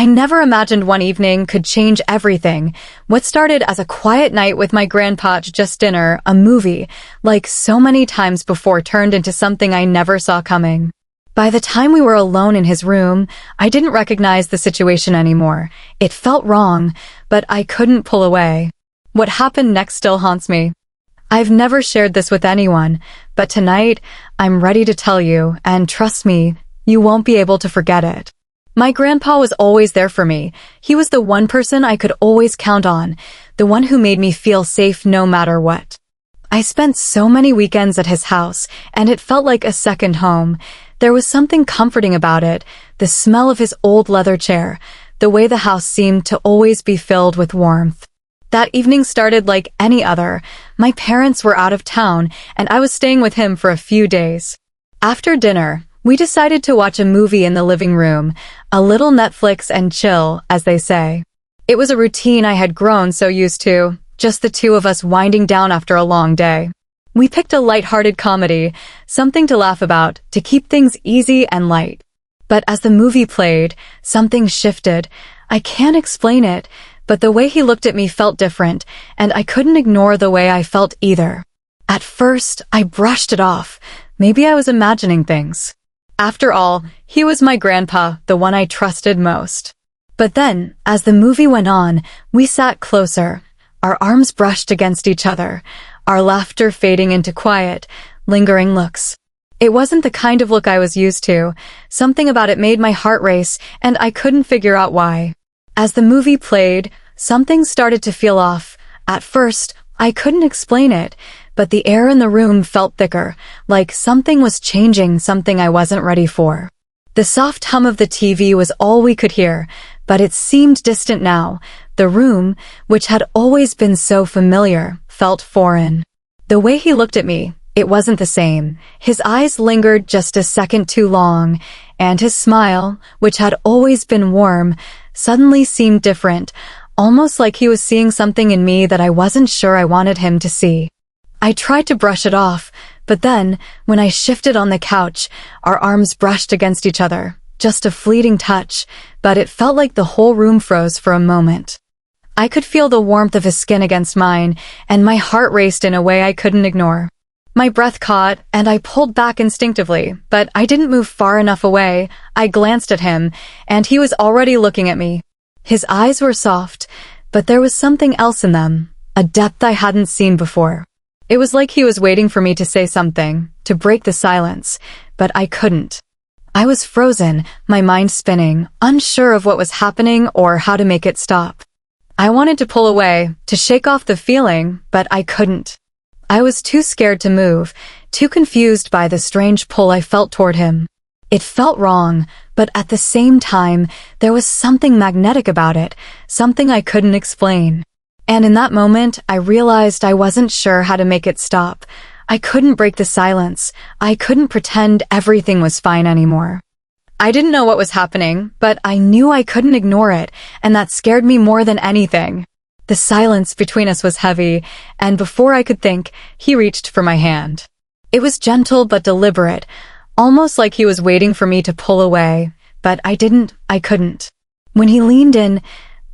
never imagined one evening could change everything. What started as a quiet night with my grandpa, just dinner, a movie, like so many times before, turned into something I never saw coming. By the time we were alone in his room, I didn't recognize the situation anymore. It felt wrong, but I couldn't pull away. What happened next still haunts me. I've never shared this with anyone, but tonight, I'm ready to tell you, and trust me, you won't be able to forget it. My grandpa was always there for me. He was the one person I could always count on, the one who made me feel safe no matter what. I spent so many weekends at his house, and it felt like a second home. There was something comforting about it, the smell of his old leather chair, the way the house seemed to always be filled with warmth. That evening started like any other. My parents were out of town, and I was staying with him for a few days. After dinner, we decided to watch a movie in the living room, a little Netflix and chill, as they say. It was a routine I had grown so used to, just the two of us winding down after a long day. We picked a light-hearted comedy, something to laugh about, to keep things easy and light. But as the movie played, something shifted. I can't explain it, but the way he looked at me felt different, and I couldn't ignore the way I felt either. At first, I brushed it off. Maybe I was imagining things. After all, he was my grandpa, the one I trusted most. But then, as the movie went on, we sat closer. Our arms brushed against each other, our laughter fading into quiet, lingering looks. It wasn't the kind of look I was used to. Something about it made my heart race, and I couldn't figure out why. As the movie played, something started to feel off. At first, I couldn't explain it, but the air in the room felt thicker, like something was changing, something I wasn't ready for. The soft hum of the TV was all we could hear, but it seemed distant now. The room, which had always been so familiar, felt foreign. The way he looked at me, it wasn't the same. His eyes lingered just a second too long, and his smile, which had always been warm, suddenly seemed different, almost like he was seeing something in me that I wasn't sure I wanted him to see. I tried to brush it off, but then, when I shifted on the couch, our arms brushed against each other. Just a fleeting touch, but it felt like the whole room froze for a moment. I could feel the warmth of his skin against mine, and my heart raced in a way I couldn't ignore. My breath caught, and I pulled back instinctively, but I didn't move far enough away. I glanced at him, and he was already looking at me. His eyes were soft, but there was something else in them, a depth I hadn't seen before. It was like he was waiting for me to say something, to break the silence, but I couldn't. I was frozen, my mind spinning, unsure of what was happening or how to make it stop. I wanted to pull away, to shake off the feeling, but I couldn't. I was too scared to move, too confused by the strange pull I felt toward him. It felt wrong, but at the same time, there was something magnetic about it, something I couldn't explain. And in that moment, I realized I wasn't sure how to make it stop. I couldn't break the silence. I couldn't pretend everything was fine anymore. I didn't know what was happening, but I knew I couldn't ignore it, and that scared me more than anything. The silence between us was heavy, and before I could think, he reached for my hand. It was gentle but deliberate, almost like he was waiting for me to pull away, but I couldn't. When he leaned in,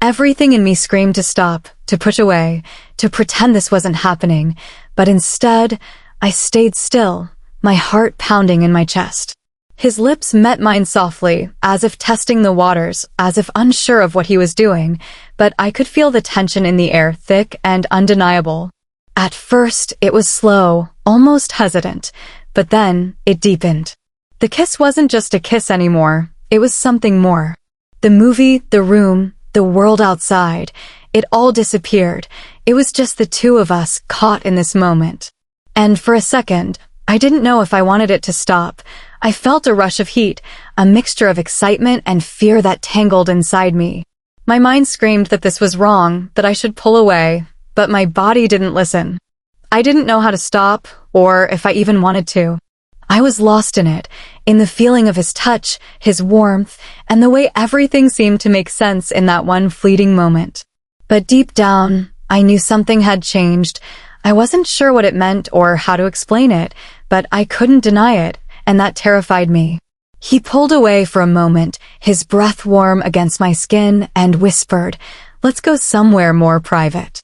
everything in me screamed to stop, to push away, to pretend this wasn't happening, but instead, I stayed still, my heart pounding in my chest. His lips met mine softly, as if testing the waters, as if unsure of what he was doing, but I could feel the tension in the air, thick and undeniable. At first, it was slow, almost hesitant, but then, it deepened. The kiss wasn't just a kiss anymore, it was something more. The movie, the room, the world outside, it all disappeared. It was just the two of us, caught in this moment. And for a second, I didn't know if I wanted it to stop. I felt a rush of heat, a mixture of excitement and fear that tangled inside me. My mind screamed that this was wrong, that I should pull away, but my body didn't listen. I didn't know how to stop, or if I even wanted to. I was lost in it, in the feeling of his touch, his warmth, and the way everything seemed to make sense in that one fleeting moment. But deep down, I knew something had changed. I wasn't sure what it meant or how to explain it, but I couldn't deny it, and that terrified me. He pulled away for a moment, his breath warm against my skin, and whispered, "Let's go somewhere more private."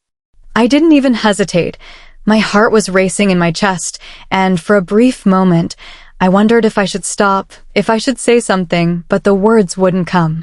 I didn't even hesitate. My heart was racing in my chest, and for a brief moment, I wondered if I should stop, if I should say something, but the words wouldn't come.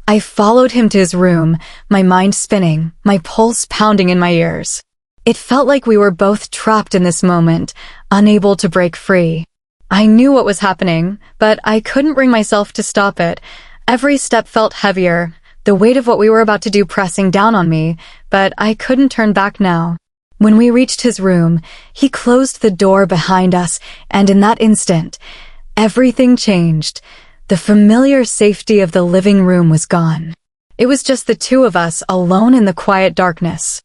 I followed him to his room, my mind spinning, my pulse pounding in my ears. It felt like we were both trapped in this moment, unable to break free. I knew what was happening, but I couldn't bring myself to stop it. Every step felt heavier, the weight of what we were about to do pressing down on me, but I couldn't turn back now. When we reached his room, he closed the door behind us, and in that instant, everything changed. The familiar safety of the living room was gone. It was just the two of us alone in the quiet darkness.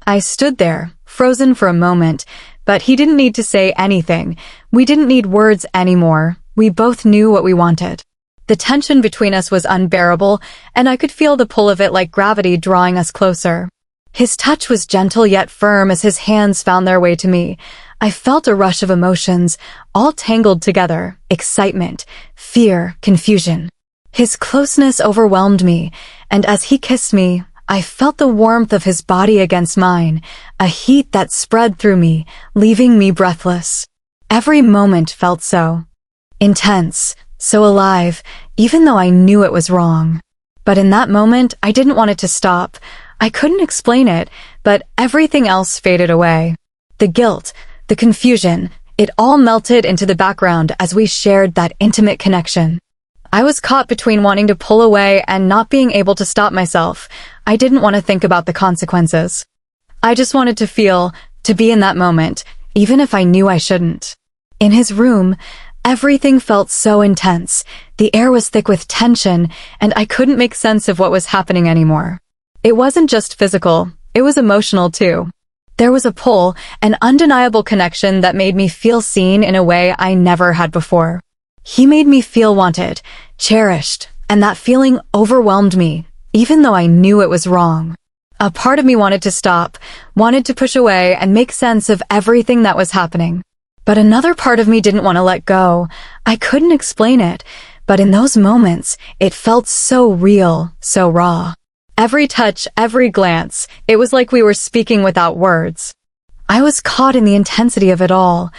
I stood there, frozen for a moment, but he didn't need to say anything. We didn't need words anymore. We both knew what we wanted. The tension between us was unbearable, and I could feel the pull of it like gravity drawing us closer. His touch was gentle yet firm as his hands found their way to me. I felt a rush of emotions, all tangled together: excitement, fear, confusion. His closeness overwhelmed me, and as he kissed me, I felt the warmth of his body against mine, a heat that spread through me, leaving me breathless. Every moment felt so intense, so alive, even though I knew it was wrong. But in that moment, I didn't want it to stop. I couldn't explain it, but everything else faded away. The guilt, the confusion, it all melted into the background as we shared that intimate connection. I was caught between wanting to pull away and not being able to stop myself. I didn't want to think about the consequences. I just wanted to feel, to be in that moment, even if I knew I shouldn't. In his room, everything felt so intense. The air was thick with tension, and I couldn't make sense of what was happening anymore. It wasn't just physical, it was emotional too. There was a pull, an undeniable connection that made me feel seen in a way I never had before. He made me feel wanted, cherished, and that feeling overwhelmed me, even though I knew it was wrong. A part of me wanted to stop, wanted to push away and make sense of everything that was happening. But another part of me didn't want to let go. I couldn't explain it, but in those moments, it felt so real, so raw. Every touch, every glance, it was like we were speaking without words. I was caught in the intensity of it all,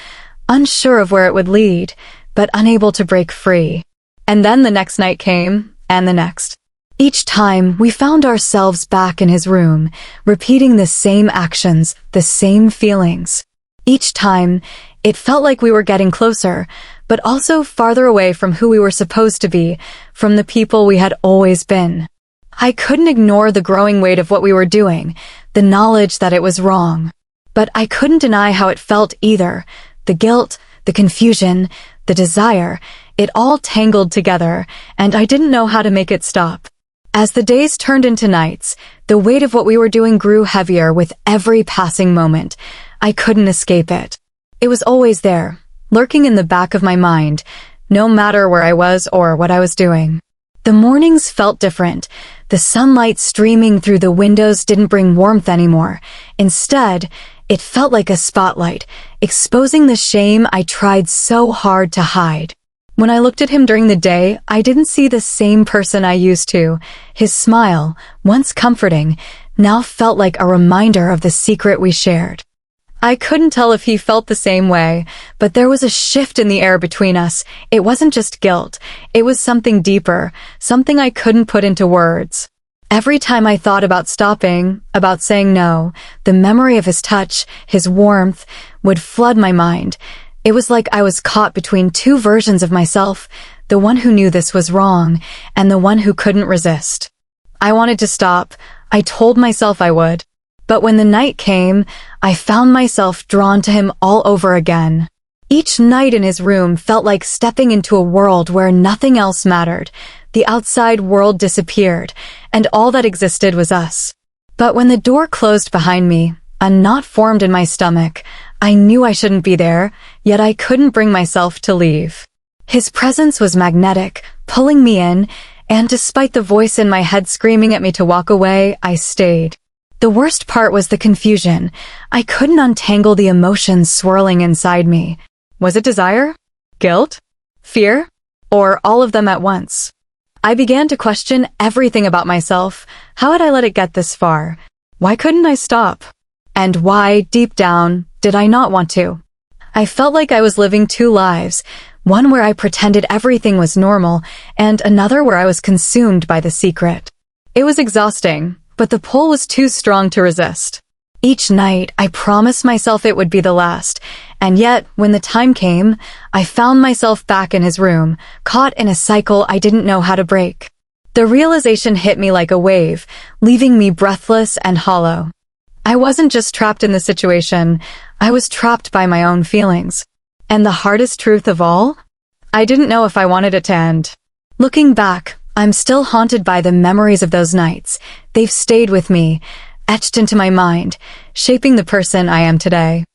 unsure of where it would lead, but unable to break free. And then the next night came, and the next. Each time, we found ourselves back in his room, repeating the same actions, the same feelings. Each time, it felt like we were getting closer, but also farther away from who we were supposed to be, from the people we had always been. I couldn't ignore the growing weight of what we were doing, the knowledge that it was wrong. But I couldn't deny how it felt either. The guilt, the confusion, the desire, it all tangled together, and I didn't know how to make it stop. As the days turned into nights, the weight of what we were doing grew heavier with every passing moment. I couldn't escape it. It was always there, lurking in the back of my mind, no matter where I was or what I was doing. The mornings felt different. The sunlight streaming through the windows didn't bring warmth anymore. Instead, it felt like a spotlight, exposing the shame I tried so hard to hide. When I looked at him during the day, I didn't see the same person I used to. His smile, once comforting, now felt like a reminder of the secret we shared. I couldn't tell if he felt the same way, but there was a shift in the air between us. It wasn't just guilt. It was something deeper, something I couldn't put into words. Every time I thought about stopping, about saying no, the memory of his touch, his warmth, would flood my mind. It was like I was caught between two versions of myself, the one who knew this was wrong, and the one who couldn't resist. I wanted to stop. I told myself I would. But when the night came, I found myself drawn to him all over again. Each night in his room felt like stepping into a world where nothing else mattered. The outside world disappeared, and all that existed was us. But when the door closed behind me, a knot formed in my stomach. I knew I shouldn't be there, yet I couldn't bring myself to leave. His presence was magnetic, pulling me in, and despite the voice in my head screaming at me to walk away, I stayed. The worst part was the confusion. I couldn't untangle the emotions swirling inside me. Was it desire? Guilt? Fear? Or all of them at once? I began to question everything about myself. How had I let it get this far? Why couldn't I stop? And why, deep down, did I not want to? I felt like I was living two lives, one where I pretended everything was normal, and another where I was consumed by the secret. It was exhausting, but the pull was too strong to resist. Each night, I promised myself it would be the last, and yet, when the time came, I found myself back in his room, caught in a cycle I didn't know how to break. The realization hit me like a wave, leaving me breathless and hollow. I wasn't just trapped in the situation, I was trapped by my own feelings. And the hardest truth of all? I didn't know if I wanted it to end. Looking back, I'm still haunted by the memories of those nights. They've stayed with me, etched into my mind, shaping the person I am today.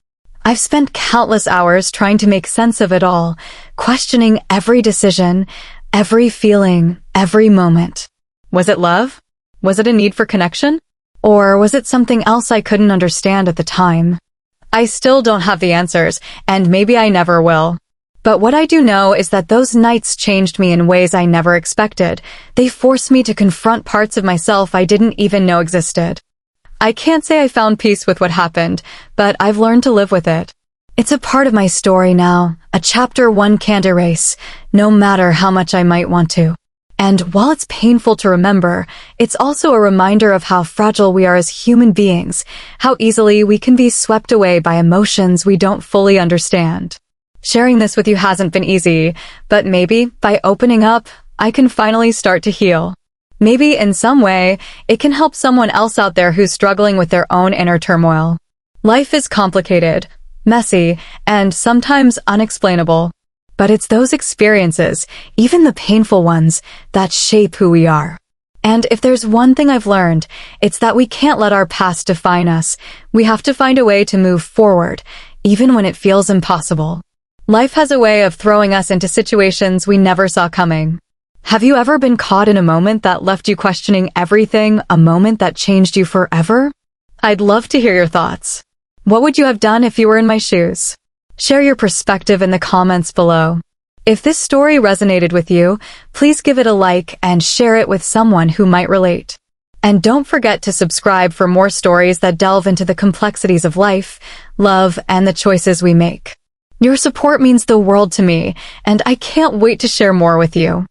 I've spent countless hours trying to make sense of it all, questioning every decision, every feeling, every moment. Was it love? Was it a need for connection? Or was it something else I couldn't understand at the time? I still don't have the answers, and maybe I never will. But what I do know is that those nights changed me in ways I never expected. They forced me to confront parts of myself I didn't even know existed. I can't say I found peace with what happened, but I've learned to live with it. It's a part of my story now, a chapter one can't erase, no matter how much I might want to. And while it's painful to remember, it's also a reminder of how fragile we are as human beings, how easily we can be swept away by emotions we don't fully understand. Sharing this with you hasn't been easy, but maybe by opening up, I can finally start to heal. Maybe in some way, it can help someone else out there who's struggling with their own inner turmoil. Life is complicated, messy, and sometimes unexplainable. But it's those experiences, even the painful ones, that shape who we are. And if there's one thing I've learned, it's that we can't let our past define us. We have to find a way to move forward, even when it feels impossible. Life has a way of throwing us into situations we never saw coming. Have you ever been caught in a moment that left you questioning everything, a moment that changed you forever? I'd love to hear your thoughts. What would you have done if you were in my shoes? Share your perspective in the comments below. If this story resonated with you, please give it a like and share it with someone who might relate. And don't forget to subscribe for more stories that delve into the complexities of life, love, and the choices we make. Your support means the world to me, and I can't wait to share more with you.